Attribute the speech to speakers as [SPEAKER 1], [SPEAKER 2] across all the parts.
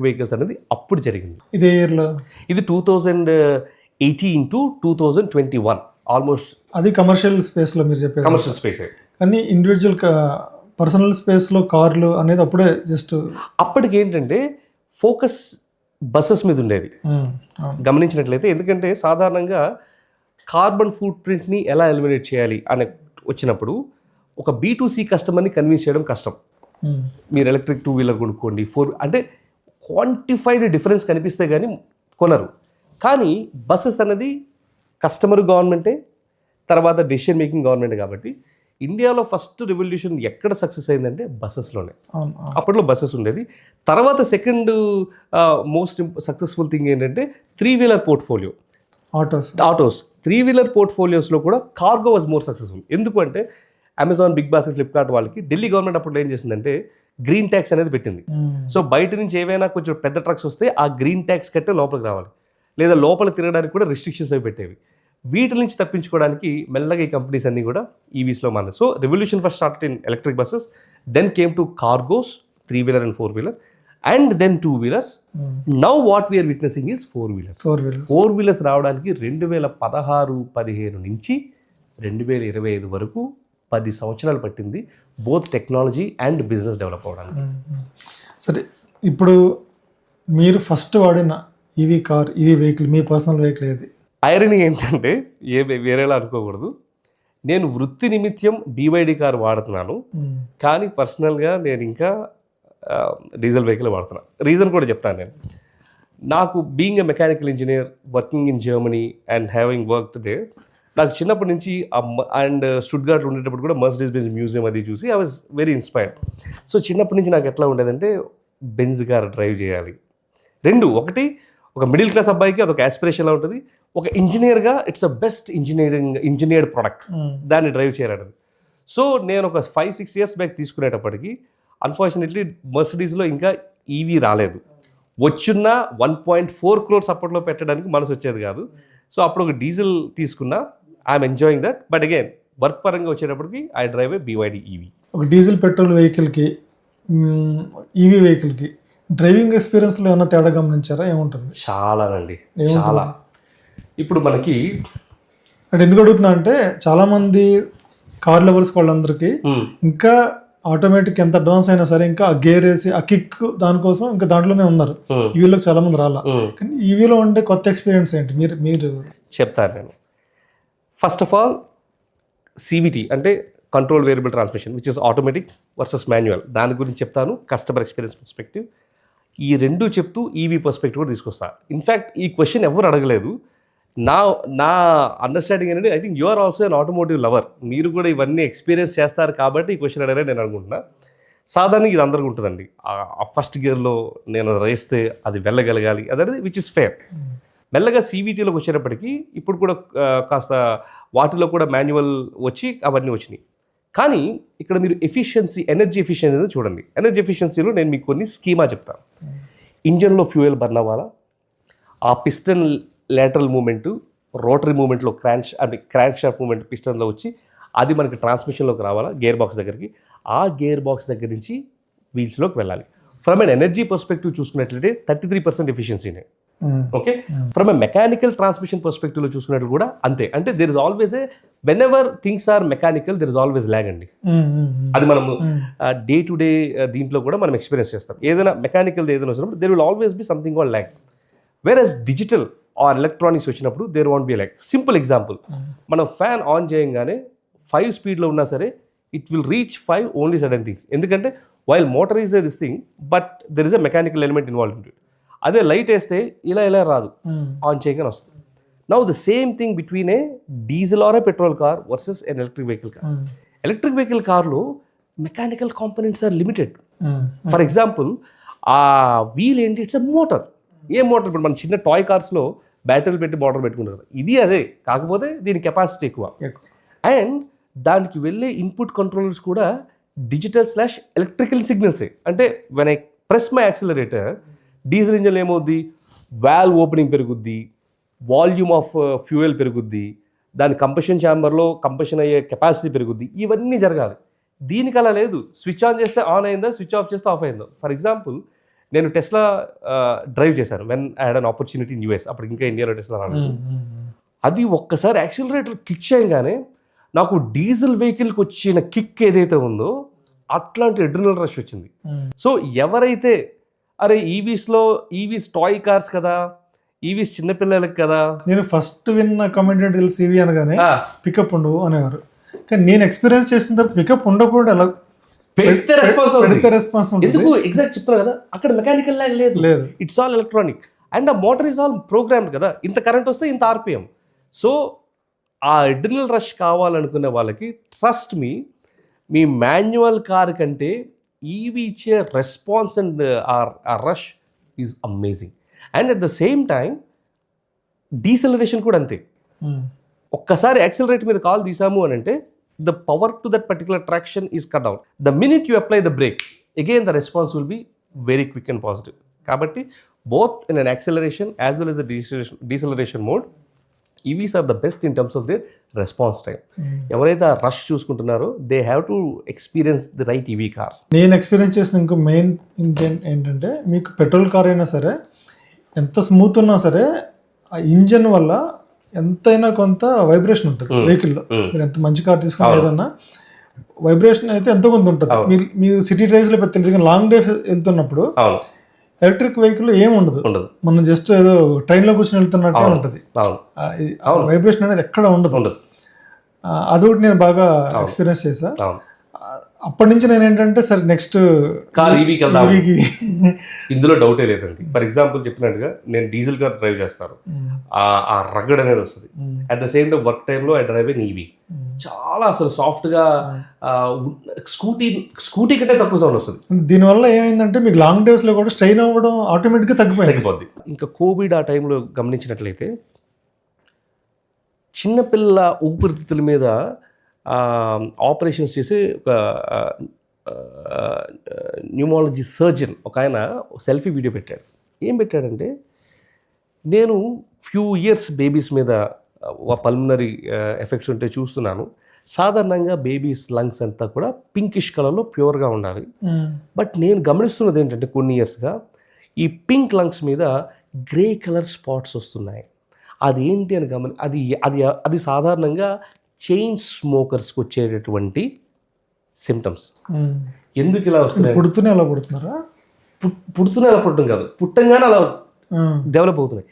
[SPEAKER 1] Vehicles అనేది అప్పుడు జరిగింది.
[SPEAKER 2] ఇదే ఇయర్లో?
[SPEAKER 1] ఇది 2018 to 2021 ఆల్మోస్ట్.
[SPEAKER 2] అది కమర్షియల్ స్పేస్లో మీరు చెప్పేది?
[SPEAKER 1] Commercial space.
[SPEAKER 2] కానీ ఇండివిజువల్ పర్సనల్ స్పేస్లో కార్లు అనేది అప్పుడే జస్ట్
[SPEAKER 1] అప్పటికి ఏంటంటే ఫోకస్ బస్సెస్ మీద ఉండేది గమనించినట్లయితే. ఎందుకంటే సాధారణంగా కార్బన్ ఫుట్ ప్రింట్ని ఎలా ఎలిమినేట్ చేయాలి అని వచ్చినప్పుడు ఒక B2C కస్టమర్ని కన్విన్స్ చేయడం కష్టం. మీరు ఎలక్ట్రిక్ 2 వీలర్ కొనుక్కోండి, 4 అంటే క్వాంటిఫైడ్ డిఫరెన్స్ కనిపిస్తే కానీ కొనరు. కానీ బస్సెస్ అనేది కస్టమర్ గవర్నమెంటే, తర్వాత డెసిషన్ మేకింగ్ గవర్నమెంట్. కాబట్టి ఇండియాలో ఫస్ట్ రెవల్యూషన్ ఎక్కడ సక్సెస్ అయిందంటే బస్సెస్లోనే. అప్పట్లో బస్సెస్ ఉండేది. తర్వాత సెకండ్ మోస్ట్ సక్సెస్ఫుల్ థింగ్ ఏంటంటే 3 వీలర్ పోర్ట్ఫోలియో, ఆటోస్. 3 వీలర్ పోర్ట్ఫోలియోస్లో కూడా కార్గో వాజ్ మోర్ సక్సెస్ఫుల్. ఎందుకంటే అమెజాన్, బిగ్ బాస్కెట్, ఫ్లిప్కార్ట్ వాళ్ళకి ఢిల్లీ గవర్నమెంట్ అప్పుడు ఏం చేసిందంటే గ్రీన్ ట్యాక్స్ అనేది పెట్టింది. సో బయట నుంచి ఏవైనా కొంచెం పెద్ద ట్రక్స్ వస్తే ఆ గ్రీన్ ట్యాక్స్ కట్టే లోపలికి రావాలి, లేదా లోపల తిరగడానికి కూడా రెస్ట్రిక్షన్స్ అవి పెట్టేవి. వీటి నుంచి తప్పించుకోవడానికి మెల్లగా ఈ కంపెనీస్ అన్నీ కూడా ఈవీస్లో మారాయి. So revolution first started in electric buses, then came to cargos 3 wheeler and 4 wheeler, and then 2 wheelers. Now what we are witnessing is 4 wheelers. 4 wheelers రావడానికి 2016-17 నుంచి 2025 వరకు 10 సంవత్సరాలు పట్టింది, both technology and business develop అవ్వడానికి.
[SPEAKER 2] సరే, ఇప్పుడు మీరు ఫస్ట్ వాడిన ఈవీ కార్, ఈవీ వెహికల్, మీ పర్సనల్ వెహికల్ ఏది?
[SPEAKER 1] ఐరనీ ఏంటంటే వేరేలా అనుకోకూడదు, నేను వృత్తి నిమిత్తం BYD కార్ వాడుతున్నాను, కానీ పర్సనల్గా నేను ఇంకా డీజిల్ వెహికల్ వాడుతున్నాను. రీజన్ కూడా చెప్తాను నేను. నాకు being a mechanical engineer, working in Germany and having worked there, నాకు చిన్నప్పటి నుంచి అండ్ స్టుట్గార్ట్లో ఉండేటప్పుడు కూడా మర్సిడీస్ బెంజ్ మ్యూజియం అది చూసి I was very inspired. So చిన్నప్పటి నుంచి నాకు ఎట్లా ఉండేదంటే బెంజ్ కార్ డ్రైవ్ చేయాలి. ఒకటి ఒక మిడిల్ క్లాస్ అబ్బాయికి అదొక యాస్పిరేషన్లా ఉంటుంది, ఒక ఇంజనీర్గా it's a best engineered product, దాన్ని డ్రైవ్ చేయాలన్నది. సో నేను ఒక 5-6 ఇయర్స్ బ్యాక్ తీసుకునేటప్పటికి అన్ఫార్చునేట్లీ మర్సిడీస్లో ఇంకా ఈవీ రాలేదు. వచ్చున్న 1.4 crores అప్పట్లో పెట్టడానికి మనసు వచ్చేది కాదు. సో అప్పుడు ఒక డీజిల్ తీసుకున్నా, I'm enjoying that. But again work పరంగా వచ్చేటప్పటికి I drive a BYD EV. ఒక
[SPEAKER 2] డీజిల్ పెట్రోల్ వెహికల్కి ఈవీ వెహికల్కి డ్రైవింగ్ ఎక్స్పీరియన్స్లో ఏమైనా తేడా గమనించారా? ఏముంటుంది?
[SPEAKER 1] చాలానండి, చాలా. ఇప్పుడు మనకి
[SPEAKER 2] అంటే ఎందుకు అడుగుతున్నా అంటే చాలామంది కార్ లెవెల్స్ వాళ్ళందరికీ ఇంకా ఆటోమేటిక్ ఎంత అడ్వాన్స్ అయినా సరే ఇంకా ఆ గేర్ వేసి ఆ కిక్ దానికోసం ఇంకా దాంట్లోనే ఉన్నారు. ఈవీలోకి చాలా మంది రాలా. కానీ ఈవీలో ఉండే కొత్త ఎక్స్పీరియన్స్ ఏంటి మీరు
[SPEAKER 1] చెప్తాను నేను. ఫస్ట్ ఆఫ్ ఆల్ CVT అంటే control variable transmission, which is automatic versus manual, దాని గురించి చెప్తాను. కస్టమర్ ఎక్స్పీరియన్స్ పర్స్పెక్టివ్ ఈ రెండు చెప్తూ ఈవీ పర్స్పెక్టివ్ కూడా తీసుకొస్తాను. ఇన్ఫ్యాక్ట్ ఈ క్వశ్చన్ ఎవరు అడగలేదు. నా అండర్స్టాండింగ్ ఏంటంటే I think you are also an automotive lover, మీరు కూడా ఇవన్నీ ఎక్స్పీరియన్స్ చేస్తారు కాబట్టి ఈ క్వశ్చన్ అడిగారని నేను అనుకుంటున్నా. సాధారణంగా ఇది అందరికీ ఉంటుందండి, ఆ ఫస్ట్ గేర్లో నేను రేస్తే అది వెళ్ళగలగాలి అనేది, విచ్ ఇస్ ఫేర్. మెల్లగా CVTలోకి వచ్చేటప్పటికి ఇప్పుడు కూడా కాస్త వాటిలో కూడా మాన్యువల్ వచ్చి అవన్నీ వచ్చినాయి. కానీ ఇక్కడ మీరు ఎనర్జీ ఎఫిషియన్సీ అనేది చూడండి. ఎనర్జీ ఎఫిషియన్సీలో నేను మీకు కొన్ని స్కీమా చెప్తాను. ఇంజన్లో ఫ్యూయల్ బర్న్ అవ్వాలా, ఆ పిస్టన్ లేటరల్ మూమెంట్ రోటరీ మూమెంట్లో క్రాంక్ షాఫ్ట్ మూమెంట్ పిస్టన్లో వచ్చి అది మనకి ట్రాన్స్మిషన్లోకి రావాలా, గేర్ బాక్స్ దగ్గరికి, ఆ గేర్ బాక్స్ దగ్గర నుంచి వీల్స్లోకి వెళ్ళాలి. ఫ్రమ్ అన్ ఎనర్జీ పర్స్పెక్టివ్ చూసుకున్నట్లయితే 33% ఎఫిషియన్సీనే. Okay, from a mechanical transmission పర్స్పెక్టివ్లో చూసుకున్నట్లు కూడా అంతే. అంటే there is always whenever things are mechanical there is always lag అండి. అది మనము డే టు డే దీంట్లో కూడా మనం ఎక్స్పీరియన్స్ చేస్తాం. ఏదైనా మెకానికల్ ఏదైనా వచ్చినప్పుడు there will always be something called lag. Where digital or electronics వచ్చినప్పుడు there won't be like. Simple example, మనం ఫ్యాన్ ఆన్ చేయగానే 5 స్పీడ్లో ఉన్నా సరే it will reach 5 only sudden things. ఎందుకంటే while motor is this thing but there is a mechanical element involve in it. అదే light వేస్తే ఇలా రాదు, ఆన్ చేయగానే వస్తుంది. Now the same thing between a diesel or a petrol car versus an electric vehicle car. Electric vehicle కార్లో mechanical components are limited. For example ఆ wheel ఏంటి, it's a motor. ఏ మోటార్? ఇప్పుడు మన చిన్న టాయ్ కార్స్లో బ్యాటరీలు పెట్టి మోటార్ పెట్టుకుంటారు, ఇది అదే, కాకపోతే దీని కెపాసిటీ ఎక్కువ. అండ్ దానికి వెళ్ళే ఇన్పుట్ కంట్రోలర్స్ కూడా డిజిటల్/ఎలక్ట్రికల్ సిగ్నల్సే. అంటే when I press my accelerator, diesel engine ఏమవుద్ది, వాల్వ్ ఓపెనింగ్ పెరుగుద్ది, వాల్యూమ్ ఆఫ్ ఫ్యూయల్ పెరుగుద్ది, దాని కంబషన్ ఛాంబర్లో కంబషన్ అయ్యే కెపాసిటీ పెరుగుద్ది, ఇవన్నీ జరగాలి. దీనికి అలా లేదు. స్విచ్ ఆన్ చేస్తే ఆన్ అయిందా, స్విచ్ ఆఫ్ చేస్తే ఆఫ్ అయిందా. ఫర్ ఎగ్జాంపుల్ నేను టెస్లా డ్రైవ్ చేశాను when I had an opportunity in US, అప్పుడు ఇంకా ఇండియాలో టెస్లా రాలేదు. అది ఒక్కసారి యాక్సిలరేటర్ కిక్ చేయగానే నాకు డీజిల్ వెహికల్కి వచ్చిన కిక్ ఏదైతే ఉందో అట్లాంటి అడ్రినల్ రష్ వచ్చింది. సో ఎవరైతే అరే ఈవీస్ టాయ్ కార్స్ కదా, ఈవీస్ చిన్నపిల్లలకి కదా.
[SPEAKER 2] నేను ఫస్ట్ విన్న కమెంట్ ఏంటి తెలుసు, ఈవీ అనగానే పికప్ ఉండవు అనేవారు. కానీ నేను ఎక్స్పీరియన్స్ చేసిన తర్వాత పికప్ ఉండకపోవడం ఎలా
[SPEAKER 1] పెడితే
[SPEAKER 2] రెస్పాన్స్
[SPEAKER 1] ఎందుకు ఎగ్జాక్ట్ చెప్తున్నా కదా, అక్కడ మెకానికల్ లాగా లేదు, ఇట్స్ ఆల్ ఎలక్ట్రానిక్ అండ్ ఆ మోటార్ ఈజ్ ఆల్ ప్రోగ్రామ్డ్ కదా, ఇంత కరెంట్ వస్తే ఇంత ఆర్పిఎం. సో ఆ అడ్రినల్ రష్ కావాలనుకునే వాళ్ళకి ట్రస్ట్ మీ మాన్యువల్ కార్ కంటే ఈవీ ఇచ్చే రెస్పాన్స్ అండ్ ఆ rush is amazing. And at the same time deceleration కూడా అంతే. ఒక్కసారి యాక్సిలరేట్ మీద కాల్ తీసాము అని అంటే the power to that particular traction is cut down. The minute you apply the brake, again the response will be very quick and positive. Kabatti, both in an acceleration as well as the deceleration mode, EVs are the best in terms of their response time. ఎవరైతే ఆ rush చూసుకుంటున్నారో they have to experience the right EV car.
[SPEAKER 2] నేను experience చేసిన ఇంకో main intent ఏంటంటే, మీకు petrol car అయినా సరే ఎంత స్మూత్ ఉన్నా సరే ఆ ఇంజన్ వల్ల ఎంతైనా కొంత వైబ్రేషన్ ఉంటుంది వెహికల్లో. మీరు ఎంత మంచి కార్ తీసుకుని ఏదన్నా వైబ్రేషన్ అయితే ఎంతో కొంత ఉంటుంది. మీరు సిటీ డ్రైవ్స్ లో తెలుసు, కానీ లాంగ్ డ్రైవ్స్ వెళ్తున్నప్పుడు ఎలక్ట్రిక్ వెహికల్ ఏమి ఉండదు, మనం జస్ట్ ఏదో ట్రైన్ లో కూర్చొని వెళ్తున్నట్టే ఉంటుంది. వైబ్రేషన్ అనేది ఎక్కడ ఉండదు. అదొకటి నేను బాగా ఎక్స్పీరియన్స్ చేశా. అప్పటి నుంచి నేను ఏంటంటే సరే నెక్స్ట్
[SPEAKER 1] కార్ ఈవీకి వెళ్దాం, ఇందులో డౌటే లేదండి. ఫర్ ఎగ్జాంపుల్ చెప్పినట్టుగా నేను డీజిల్ కార్ డ్రైవ్ చేస్తాను, ఆ రగడ్ అనేది వస్తుంది. At the same time work టైంలో ఐ డ్రైవ్ ఇన్ ఈవీ, చాలా అసలు సాఫ్ట్గా స్కూటీ కంటే తక్కువ సౌండ్ వస్తుంది.
[SPEAKER 2] దీనివల్ల ఏమైందంటే మీకు లాంగ్ డ్రైవ్స్లో కూడా స్ట్రెయిన్ అవ్వడం ఆటోమేటిక్గా తగ్గిపోద్ది.
[SPEAKER 1] ఇంకా కోవిడ్ ఆ టైంలో గమనించినట్లయితే చిన్నపిల్ల ఊపిరితిత్తుల మీద ఆపరేషన్స్ చేసి ఒక న్యూమాలజీ సర్జన్ ఒక ఆయన సెల్ఫీ వీడియో పెట్టాడు. ఏం పెట్టాడంటే, నేను ఫ్యూ ఇయర్స్ బేబీస్ మీద పల్మనరీ ఎఫెక్ట్స్ ఉంటే చూస్తున్నాను. సాధారణంగా బేబీస్ లంగ్స్ అంతా కూడా పింకిష్ కలర్లో ప్యూర్గా ఉండాలి. బట్ నేను గమనిస్తున్నది ఏంటంటే కొన్ని ఇయర్స్గా ఈ పింక్ లంగ్స్ మీద గ్రే కలర్ స్పాట్స్ వస్తున్నాయి. అది ఏంటి అని అది సాధారణంగా చైన్ స్మోకర్స్కి వచ్చేటటువంటి సిమ్టమ్స్. ఎందుకు ఇలా వస్తున్నాయి?
[SPEAKER 2] పుడుతూనే అలా పుడుతున్నారా?
[SPEAKER 1] పుడుతూనే అలా పుట్టడం కాదు, పుట్టంగానే అలా డెవలప్ అవుతున్నాయి.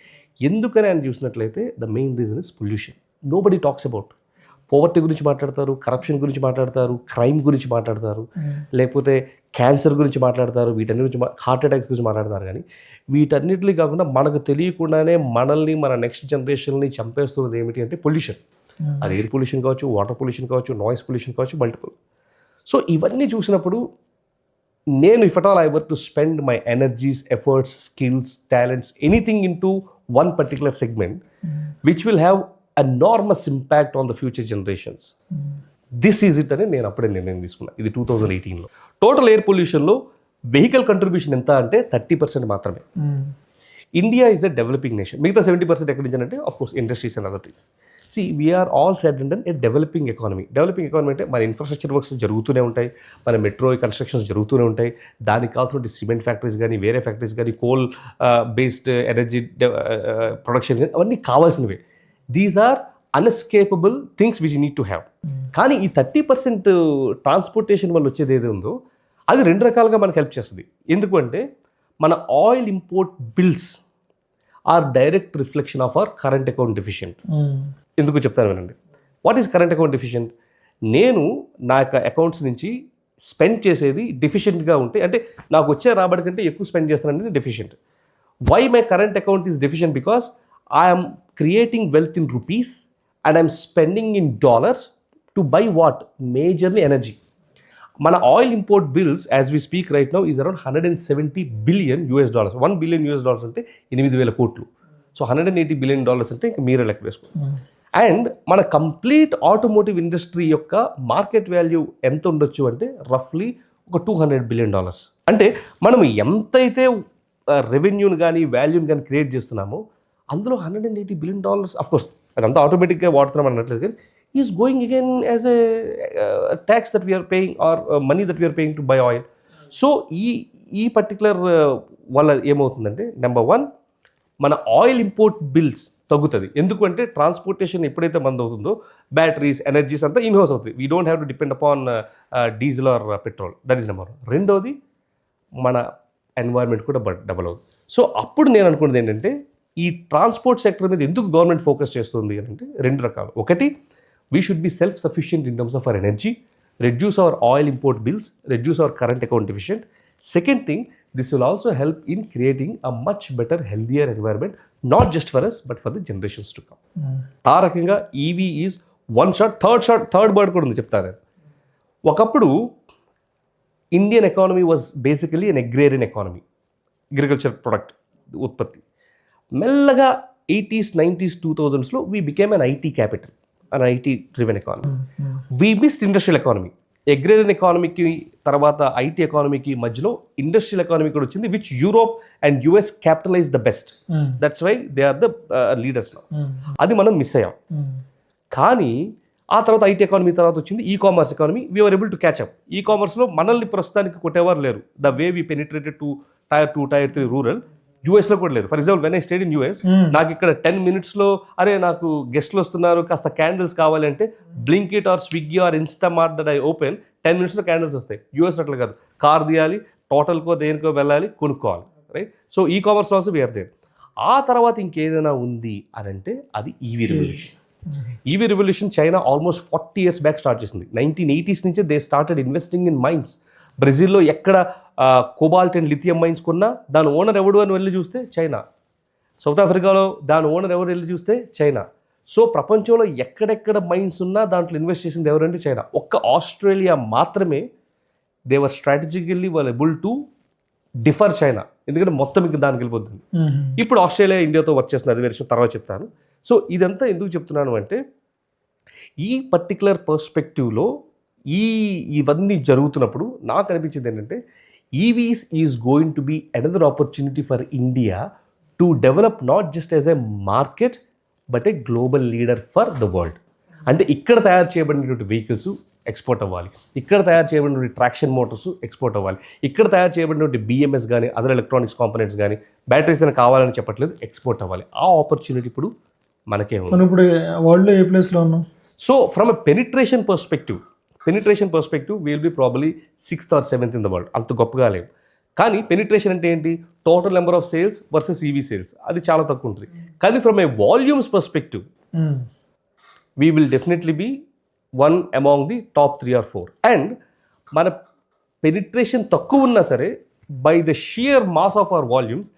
[SPEAKER 1] ఎందుకని ఆయన చూసినట్లయితే the main reason is pollution. Nobody talks about poverty గురించి మాట్లాడతారు, కరప్షన్ గురించి మాట్లాడతారు, క్రైమ్ గురించి మాట్లాడతారు, లేకపోతే క్యాన్సర్ గురించి మాట్లాడతారు, వీటన్ని గురించి హార్ట్ అటాక్ గురించి మాట్లాడతారు. కానీ వీటన్నిటినీ కాకుండా మనకు తెలియకుండానే మనల్ని మన నెక్స్ట్ జనరేషన్ని చంపేస్తున్నది ఏమిటి అంటే పొల్యూషన్. అది ఎయిర్ పొల్యూషన్ కావచ్చు, వాటర్ పొల్యూషన్ కావచ్చు, నాయిస్ పొల్యూషన్ కావచ్చు, మల్టిపుల్. సో ఇవన్నీ చూసినప్పుడు నేను if at all I were to spend my energies, efforts, skills, talents, anything in to one particular segment which will have enormous impact on the future generations, this is it అని నేను అప్పుడే నిర్ణయం తీసుకున్నాను. ఇది 2018లో. Total air పొల్యూషన్లో vehicle contribution ఎంత అంటే 30% మాత్రమే. India is a developing nation. మిగతా 70% ఎక్కడి నుంచి అంటే of course industries and other things. See we are all said and a developing economy. Developing economy అంటే మన ఇన్ఫ్రాస్ట్రక్చర్ వర్క్స్ జరుగుతూనే ఉంటాయి, మన మెట్రో కన్స్ట్రక్షన్స్ జరుగుతూనే ఉంటాయి, దానికి కావాల్సిన సిమెంట్ ఫ్యాక్టరీస్ కానీ వేరే ఫ్యాక్టరీస్ కానీ కోల్ బేస్డ్ ఎనర్జీ ప్రొడక్షన్ కానీ అవన్నీ కావాల్సినవే. These are unescapable things which you need to have. కానీ ఈ 30% ట్రాన్స్పోర్టేషన్ వల్ల వచ్చేది ఏది ఉందో అది రెండు రకాలుగా మనకు హెల్ప్ చేస్తుంది. ఎందుకంటే మన oil import bills are direct reflection of our current account deficient. ఎందుకు చెప్తాను వినండి. What is current account deficient? నేను నా యొక్క అకౌంట్స్ నుంచి స్పెండ్ చేసేది డెఫిషియెంట్గా ఉంటే, అంటే నాకు వచ్చే రాబడి కంటే ఎక్కువ స్పెండ్ చేస్తాననేది deficient. Why my current account is deficient? Because I'm creating wealth in rupees and I'm spending in dollars to buy what? Majorly energy. మన oil import bills as we speak right now is around $170 billion. $1 billion అంటే 8,000 కోట్లు. So $180 billion అంటే ఇంకా మీరే లెక్క వేసుకోండి. And మన complete automotive industry యొక్క మార్కెట్ వాల్యూ ఎంత ఉండొచ్చు అంటే రఫ్లీ ఒక $200 billion. అంటే మనం ఎంతైతే రెవెన్యూని కానీ వాల్యూని కానీ క్రియేట్ చేస్తున్నామో అందులో $180 billion అఫ్కోర్స్ అదంతా ఆటోమేటిక్గా వాడుతున్నాం అన్నట్లేదు, కానీ is going again as a tax that we are paying or money that we are paying to buy oil. So ఈ పర్టికులర్ వల్ల ఏమవుతుందంటే నెంబర్ 1 మన ఆయిల్ ఇంపోర్ట్ బిల్స్ తగ్గుతుంది. ఎందుకంటే ట్రాన్స్పోర్టేషన్ ఎప్పుడైతే మంది అవుతుందో బ్యాటరీస్ ఎనర్జీస్ అంతా ఇన్హౌస్ అవుతుంది. We don't have to depend upon diesel or petrol. That is number 1. రెండోది మన ఎన్వైర్న్మెంట్ కూడా డబల్ అవుతుంది. సో అప్పుడు నేను అనుకున్నది ఏంటంటే ఈ ట్రాన్స్పోర్ట్ సెక్టర్ మీద ఎందుకు గవర్నమెంట్ ఫోకస్ చేస్తుంది అంటే 2 రకాలు. ఒకటి, we should be self sufficient in terms of our energy, reduce our oil import bills, reduce our current account efficient. Second thing, this will also help in creating a much better, healthier environment, not just for us but for the generations to come. ఆ రకంగా EV is one shot. Third bird కూడా ఉంది చెప్తాను. ఒకప్పుడు Indian economy was basically an agrarian economy, agriculture product ఉత్పత్తి. మెల్లగా 80s, 90s, 2000sలో we became an IT capital, an IT driven economy. We missed industrial economy. Agrarian ఎకానమీకి తర్వాత IT ఎకానమీకి మధ్యలో ఇండస్ట్రియల్ ఎకానమీ కూడా వచ్చింది, which Europe and US capitalize the best. That's why they are the leaders now. అది మనం miss అయ్యాం. కానీ ఆ తర్వాత ఐటీ ఎకానమీ తర్వాత వచ్చింది e commerce economy. We are able to catch up. ఈ కామర్స్లో మనల్ని ప్రస్తుతానికి కొట్టేవారు లేరు. The way we penetrated to Tier 2, Tier 3 rural. యూఎస్లో కూడా లేదు. For example, when I stayed in US, నాకు ఇక్కడ 10 minutesలో అరే నాకు గెస్ట్లు వస్తున్నారు, కాస్త క్యాండిల్స్ కావాలంటే Blinkit or Swiggy or Instamart that I open, 10 minutesలో క్యాండిల్స్ వస్తాయి. యూఎస్ అట్లా కాదు, కార్ తీయాలి, టోటల్కో దేనికో వెళ్ళాలి, కొనుక్కోవాలి. Right. So e commerce also we are there. ఆ తర్వాత ఇంకేదైనా ఉంది అని అంటే అది EV revolution. EV revolution China almost 40 years back start చేసింది. 1980s నుంచే they started investing in mines. బ్రెజిల్లో ఎక్కడ కోబాల్ట్ అండ్ లిథియం మైన్స్ కొన్నా దాని ఓనర్ ఎవడు అని వెళ్ళి చూస్తే చైనా. సౌత్ ఆఫ్రికాలో దాని ఓనర్ ఎవరు వెళ్ళి చూస్తే చైనా. సో ప్రపంచంలో ఎక్కడెక్కడ మైన్స్ ఉన్నా దాంట్లో ఇన్వెస్ట్ చేసింది ఎవరంటే చైనా. ఒక్క ఆస్ట్రేలియా మాత్రమే దేవర్ స్ట్రాటజికల్లీ వాళ్ళు ఎబుల్ టు డిఫర్ చైనా, ఎందుకంటే మొత్తం ఇంకా దానికి వెళ్ళిపోతుంది. ఇప్పుడు ఆస్ట్రేలియా ఇండియాతో వర్క్ చేస్తుంది, అది వేరే తర్వాత చెప్తాను. సో ఇదంతా ఎందుకు చెప్తున్నాను అంటే ఈ పర్టికులర్ పర్స్పెక్టివ్లో ఇవన్నీ జరుగుతున్నప్పుడు నాకు అనిపించింది ఏంటంటే EVs is going to be another opportunity for India to develop not just as a market but a global leader for the world. అంటే ఇక్కడ తయారు చేయబడినటువంటి వెహికల్స్ ఎక్స్పోర్ట్ అవ్వాలి, ఇక్కడ తయారు చేయబడినటువంటి ట్రాక్షన్ మోటార్స్ ఎక్స్పోర్ట్ అవ్వాలి, ఇక్కడ తయారు చేయబడినటువంటి బిఎంఎస్ కానీ అదర్ ఎలక్ట్రానిక్స్ కాంపోనెంట్స్ కానీ బ్యాటరీస్ అని కావాలని చెప్పట్లేదు, ఎక్స్పోర్ట్ అవ్వాలి. ఆ ఆపర్చునిటీ ఇప్పుడు మనకే ఉంది.
[SPEAKER 2] ఇప్పుడు వరల్డ్లో ఏ ప్లేస్లో ఉన్నాం?
[SPEAKER 1] So from a penetration perspective will be probably 6th or 7th in the world. అంత గొప్పగా లేవు. కానీ పెనిట్రేషన్ అంటే ఏంటి? Total number of sales versus EV sales, అది చాలా తక్కువ ఉంటుంది. కానీ from a volumes perspective we will definitely be one among the top 3 or 4. And మన పెనిట్రేషన్ తక్కువ ఉన్నా సరే by the sheer mass of our volumes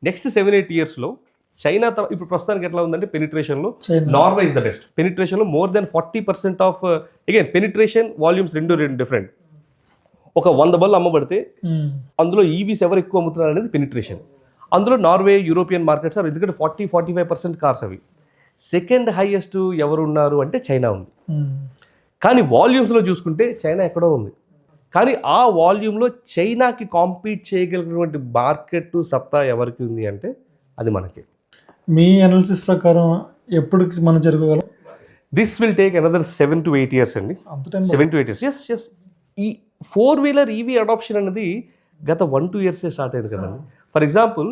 [SPEAKER 1] next 7-8 yearsలో చైనా ఇప్పుడు ప్రస్తుతానికి ఎట్లా ఉందంటే పెనిట్రేషన్లో నార్వే ఇస్ ద బెస్ట్. పెనిట్రేషన్లో more than 40% of again penetration volumes రెండు డిఫరెంట్. ఒక 100 బళ్ళు అమ్మబడితే అందులో ఈవీస్ ఎవరు ఎక్కువ అమ్ముతున్నారు అనేది పెనిట్రేషన్. అందులో నార్వే, యూరోపియన్ మార్కెట్స్ ఆర్, ఎందుకంటే 40-45% కార్స్ అవి. సెకండ్ హైయెస్ట్ ఎవరు ఉన్నారు అంటే చైనా ఉంది. కానీ వాల్యూమ్స్లో చూసుకుంటే చైనా ఎక్కడో ఉంది. కానీ ఆ వాల్యూమ్లో చైనాకి కాంపీట్ చేయగలిగినటువంటి మార్కెట్ సత్తా ఎవరికి ఉంది అంటే అది మనకి.
[SPEAKER 2] మీ అనాలిసిస్ ప్రకారం ఎప్పుడు మనం జరగగలం?
[SPEAKER 1] This will take another 7 to 8 years అండి. 7 to 8 years. ఎస్. ఈ 4-wheeler ఈవీ అడాప్షన్ అనేది గత 1-2 years స్టార్ట్ అయింది కదండి. ఫర్ ఎగ్జాంపుల్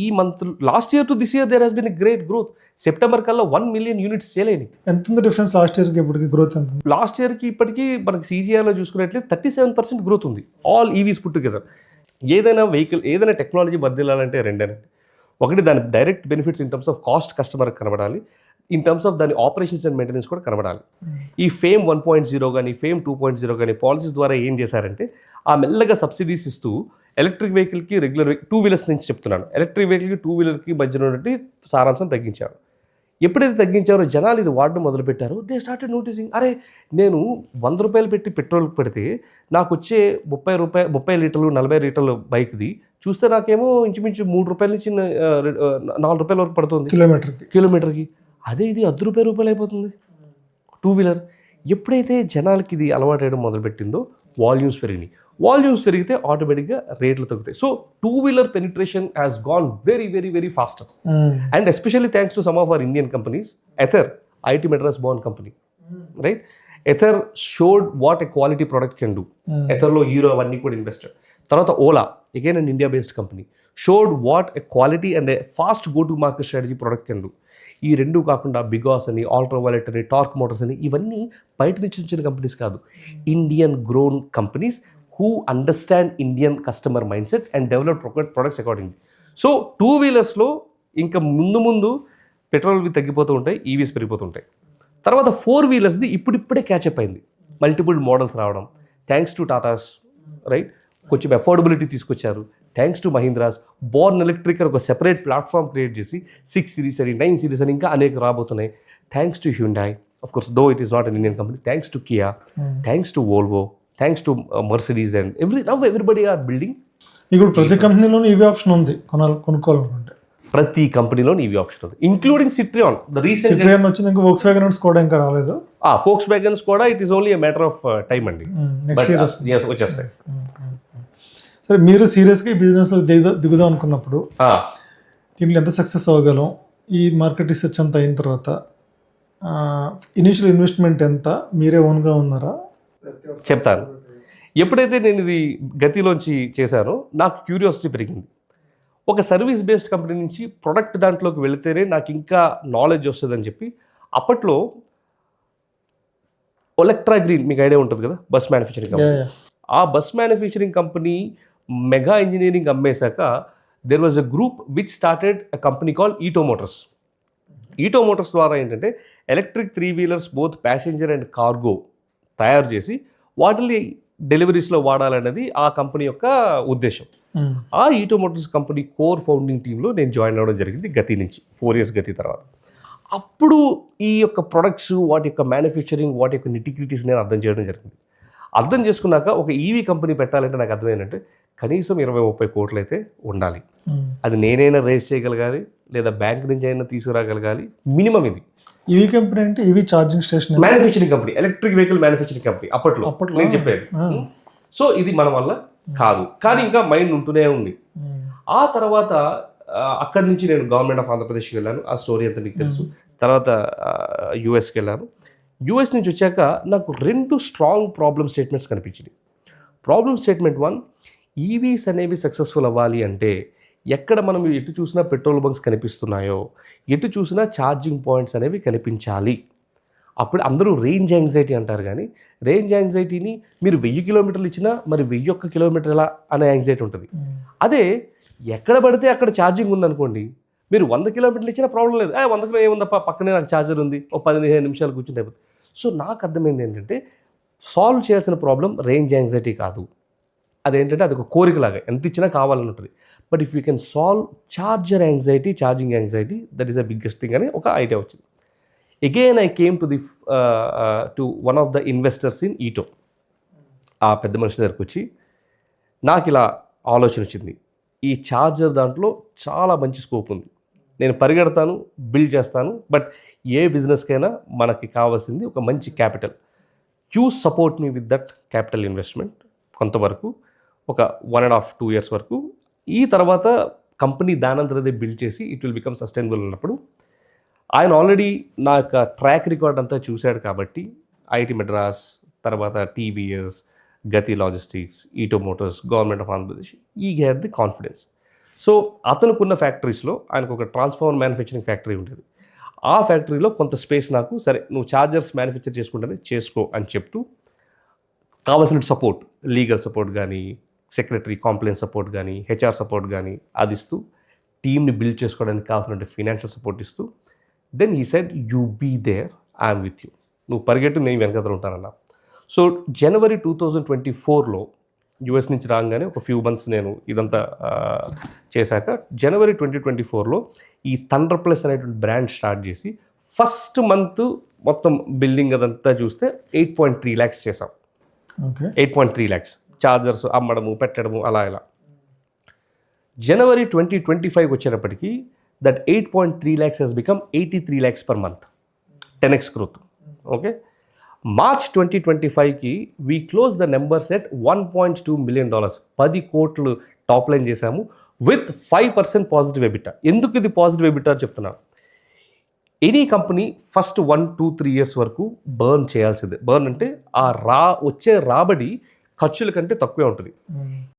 [SPEAKER 1] ఈ month last year to this year there has been a great growth. September కల్లా 1 million units సేల్ అయినాయి.
[SPEAKER 2] ఎంత డిఫరెన్స్ లాస్ట్ ఇయర్కి ఇప్పటికి గ్రోత్ ఎంత?
[SPEAKER 1] లాస్ట్ ఇయర్కి ఇప్పటికీ మనకి CGIలో చూసుకున్నట్లయితే 37% గ్రోత్ ఉంది, ఆల్ ఈవీస్ పుట్ టుగెదర్. ఏదైనా వెహికల్, ఏదైనా టెక్నాలజీ బద్దలాలంటే రెండేనండి. ఒకటి, దాని direct benefits in terms of cost కస్టమర్కి కనబడాలి, ఇన్ టర్మ్స్ ఆఫ్ దాని ఆపరేషన్స్ అండ్ మెయింటెనెన్స్ కూడా కనబడాలి. ఈ ఫేమ్ 1.0 కానీ ఫేమ్ 2.0 కానీ పాలసీస్ ద్వారా ఏం చేశారంటే ఆ మెల్లగా సబ్సిడీస్ ఇస్తూ ఎలక్ట్రిక్ వెహికల్కి, రెగ్యులర్ 2-wheelers నుంచి చెప్తున్నాను, ఎలక్ట్రిక్ వెహికల్కి 2-wheelerకి మధ్యన ఉన్నటువంటి సారాంశం తగ్గించారు. ఎప్పుడైతే తగ్గించారో జనాలు ఇది వాడడం మొదలుపెట్టారో దే స్టార్టెడ్ నోటీసింగ్, అరే నేను 100 రూపాయలు పెట్టి పెట్రోల్ పెడితే నాకు వచ్చే 30 లీటర్లు 40 లీటర్ల బైక్ది చూస్తే నాకేమో ఇంచుమించు 3 రూపాయల నుంచి 4 రూపాయల వరకు పడుతుంది కిలోమీటర్కి. అదే ఇది ₹10 అయిపోతుంది 2-wheeler. ఎప్పుడైతే జనాలకి ఇది అలవాటు అయ్యడం మొదలుపెట్టిందో వాల్యూమ్స్ పెరిగినాయి. వాల్యూమ్స్ పెరిగితే ఆటోమేటిక్గా రేట్లు తగ్గుతాయి. So 2-wheeler penetration has gone very, very, very faster. And especially thanks to some of our Indian companies. Ather, IIT Madras born company, right? Ather showed what a quality product can do. Atherlo hero అవన్నీ కూడా investor. తర్వాత Ola, again and India based company, showed what a quality and a fast go to market strategy product can do. ఈ రెండు కాకుండా Vegas అని, ultraviolet అని, torque Motors అని, ఇవన్నీ బయట నుంచి వచ్చిన కంపెనీస్ కాదు, Indian grown companies who understand Indian customer mind set and develop products accordingly. So 2-వీలర్స్లో ఇంకా ముందు పెట్రోల్వి తగ్గిపోతూ ఉంటాయి, ఈవీస్ పెరిగిపోతుంటాయి. తర్వాత 4-వీలర్స్ది ఇప్పుడిప్పుడే క్యాచప్ అయింది, మల్టిపుల్ మోడల్స్ రావడం, థ్యాంక్స్ టు టాటాస్, రైట్, కొంచెం అఫోర్డబిలిటీ తీసుకొచ్చారు, thanks to Mahindra's, Born electric అని ఒక సెపరేట్ ప్లాట్ఫామ్ క్రియేట్ చేసి 6 సిరీస్ అని, 9 సిరీస్ అని ఇంకా అనేక రాబోతున్నాయి. Thanks to Hyundai, of course though it is not an Indian company, thanks to Kia, thanks to Volvo, thanks to Mercedes and everybody are building.
[SPEAKER 2] ఇప్పుడు ప్రతి కంపెనీలోనూ ఈవీ ఆప్షన్ ఉంది కొనుక్కోవాలనుకుంటే.
[SPEAKER 1] ప్రతి కంపెనీలోని ఈవీ ఆప్షన్ ఉంది, including Citroen. The recent
[SPEAKER 2] Citroen వచ్చింది, ఇంకా వోక్స్ వ్యాగన్ కూడా ఇంకా రాలేదు.
[SPEAKER 1] ఫోక్స్ వ్యాగన్స్ కూడా it is only a matter of time అండి,
[SPEAKER 2] నెక్స్ట్ ఇయర్ వస్తుంది.
[SPEAKER 1] వచ్చేస్తాయి.
[SPEAKER 2] సరే, మీరు సీరియస్గా ఈ బిజినెస్లో దిగుదాం అనుకున్నప్పుడు దీంట్లో ఎంత సక్సెస్ అవ్వగలం, ఈ మార్కెట్ రీసెర్చ్ అంతా అయిన తర్వాత ఇనిషియల్ ఇన్వెస్ట్మెంట్ ఎంత, మీరే ఓన్గా ఉన్నారా?
[SPEAKER 1] చెప్తాను. ఎప్పుడైతే నేను ఇది గతిలోంచి చేశానో నాకు క్యూరియాసిటీ పెరిగింది. ఒక సర్వీస్ బేస్డ్ కంపెనీ నుంచి ప్రొడక్ట్ దాంట్లోకి వెళితేనే నాకు ఇంకా నాలెడ్జ్ వస్తుందని చెప్పి అప్పట్లో ఒలెక్ట్రా గ్రీన్, మీకు ఐడియా ఉంటుంది కదా, బస్ మ్యానుఫ్యాక్చరింగ్ కంపెనీ. ఆ bus manufacturing company mega engineering అమ్మేశాక there was a group which started a company call ETO Motors. ETO Motors ద్వారా ఏంటంటే ఎలక్ట్రిక్ 3-వీలర్స్ బోత్ ప్యాసింజర్ అండ్ కార్గో తయారు చేసి వాటిని డెలివరీస్లో వాడాలనేది ఆ కంపెనీ యొక్క ఉద్దేశం. ఆ ఈటో మోటార్స్ కంపెనీ కోర్ ఫౌండింగ్ టీంలో నేను జాయిన్ అవ్వడం జరిగింది గతి నుంచి, 4 ఇయర్స్ గతి తర్వాత. అప్పుడు ఈ యొక్క ప్రొడక్ట్స్, వాటి యొక్క మ్యానుఫ్యాక్చరింగ్, వాటి యొక్క నిటిగ్రిటీస్ నేను అర్థం చేయడం జరిగింది. అర్థం చేసుకున్నాక ఒక ఈవీ కంపెనీ పెట్టాలంటే నాకు అర్థమైందంటే కనీసం 20-30 కోట్లు అయితే ఉండాలి. అది నేనైనా రేస్ చేయగలగాలి, లేదా బ్యాంక్ నుంచి అయినా తీసుకురాగలగాలి, మినిమం ఇది.
[SPEAKER 2] ఈవీ కంపెనీ అంటే EV charging station
[SPEAKER 1] manufacturing company, electric vehicle manufacturing company అప్పట్లో నేను చెప్పేది. సో ఇది మన వల్ల కాదు, కానీ ఇంకా మైండ్ ఉంటూనే ఉంది. ఆ తర్వాత అక్కడి నుంచి నేను గవర్నమెంట్ ఆఫ్ ఆంధ్రప్రదేశ్కి వెళ్ళాను, ఆ స్టోరీ అంతా మీకు తెలుసు. తర్వాత యూఎస్కి వెళ్ళాను. యూఎస్ నుంచి వచ్చాక నాకు 2 స్ట్రాంగ్ ప్రాబ్లమ్ స్టేట్మెంట్స్ కనిపించింది. ప్రాబ్లమ్ స్టేట్మెంట్ 1, ఈవీస్ అనేవి సక్సెస్ఫుల్ అవ్వాలి అంటే ఎక్కడ మనం ఎటు చూసినా పెట్రోల్ బంక్స్ కనిపిస్తున్నాయో, ఎటు చూసినా ఛార్జింగ్ పాయింట్స్ అనేవి కనిపించాలి. అప్పుడు అందరూ రేంజ్ యాంగ్జైటీ అంటారు, కానీ రేంజ్ యాంగ్జైటీని మీరు 1000 కిలోమీటర్లు ఇచ్చినా మరి 1001 కిలోమీటర్ల అనే యాంగ్జైటీ ఉంటుంది. అదే ఎక్కడ పడితే అక్కడ ఛార్జింగ్ ఉందనుకోండి, మీరు 100 కిలోమీటర్లు ఇచ్చినా ప్రాబ్లం లేదు, 100 కిలో ఏముందప్ప, పక్కనే నాకు ఛార్జర్ ఉంది, ఓ 15 నిమిషాలు కూర్చుంటే. సో నాకు అర్థమైంది ఏంటంటే సాల్వ్ చేయాల్సిన ప్రాబ్లం రేంజ్ యాంగ్జైటీ కాదు, అదేంటంటే అది ఒక కోరికలాగా ఎంత ఇచ్చినా కావాలని ఉంటుంది. But if you can solve charger anxiety, charging anxiety, that is the biggest thing అని ఒక ఐడియా వచ్చింది. Again I came to one of the investors in ETO. ఆ పెద్ద మనిషి దగ్గరకు వచ్చి నాకు ఇలా ఆలోచన వచ్చింది, ఈ ఛార్జర్ దాంట్లో చాలా మంచి స్కోప్ ఉంది, నేను పరిగెడతాను, బిల్డ్ చేస్తాను, బట్ ఏ బిజినెస్కైనా మనకి కావాల్సింది ఒక మంచి capital. You support me with that capital investment కొంతవరకు, ఒక 1.5-2 ఇయర్స్ వరకు. ఈ తర్వాత కంపెనీ దానంతరదే బిల్డ్ చేసి ఇట్ విల్ బికమ్ సస్టైనబుల్ అన్నప్పుడు ఆయన ఆల్రెడీ నా యొక్క ట్రాక్ రికార్డ్ అంతా చూశాడు కాబట్టి ఐఐటి మెడ్రాస్, తర్వాత TVS, Gati logistics, ETO Motors, government of Andhra Pradesh, he had the confidence. So అతనుకున్న ఫ్యాక్టరీస్లో ఆయనకు ఒక ట్రాన్స్ఫార్మర్ మ్యానుఫ్యాక్చరింగ్ ఫ్యాక్టరీ ఉండేది. ఆ ఫ్యాక్టరీలో కొంత స్పేస్ నాకు, సరే నువ్వు ఛార్జర్స్ మ్యానుఫ్యాక్చర్ చేసుకుంటే చేసుకో అని చెప్తూ కావాల్సిన సపోర్ట్, లీగల్ సపోర్ట్ కానీ, సెక్రటరీ కాంప్లైన్స్ సపోర్ట్ కానీ, హెచ్ఆర్ సపోర్ట్ కానీ అది ఇస్తూ, టీమ్ని బిల్డ్ చేసుకోవడానికి కావాల్సిన ఫినాన్షియల్ సపోర్ట్ ఇస్తూ, then he said you be there, I'm with you, నువ్వు పరిగెట్టు, నేను వెనకతలు ఉంటానన్నా. సో జనవరి 2024లో యూఎస్ నుంచి రాగానే ఒక ఫ్యూ మంత్స్ నేను ఇదంతా చేశాక జనవరి 2024లో ఈ థండర్ ప్లస్ అనేటువంటి బ్రాండ్ స్టార్ట్ చేసి ఫస్ట్ మంత్ మొత్తం బిల్డింగ్ అదంతా చూస్తే 8.3 lakhs చేసాం. 8.3 lakhs ఛార్జర్స్ అమ్మడము, పెట్టడము, అలా ఇలా. జనవరి 2025 వచ్చేటప్పటికి that 8.3 lakhs has become 83 lakhs per month, 10x growth. Okay, March 2025కి we close the numbers at $1.2 million, 10 కోట్లు టాప్ లైన్ చేశాము విత్ 5% పాజిటివ్ ఎబిటా. ఎందుకు ఇది పాజిటివ్ ఎబిటా చెప్తున్నాను, ఎనీ కంపెనీ ఫస్ట్ 1-2-3 years వరకు బర్న్ చేయాల్సిందే. బర్న్ అంటే ఆ వచ్చే రాబడి ఖర్చుల కంటే తక్కువే ఉంటుంది.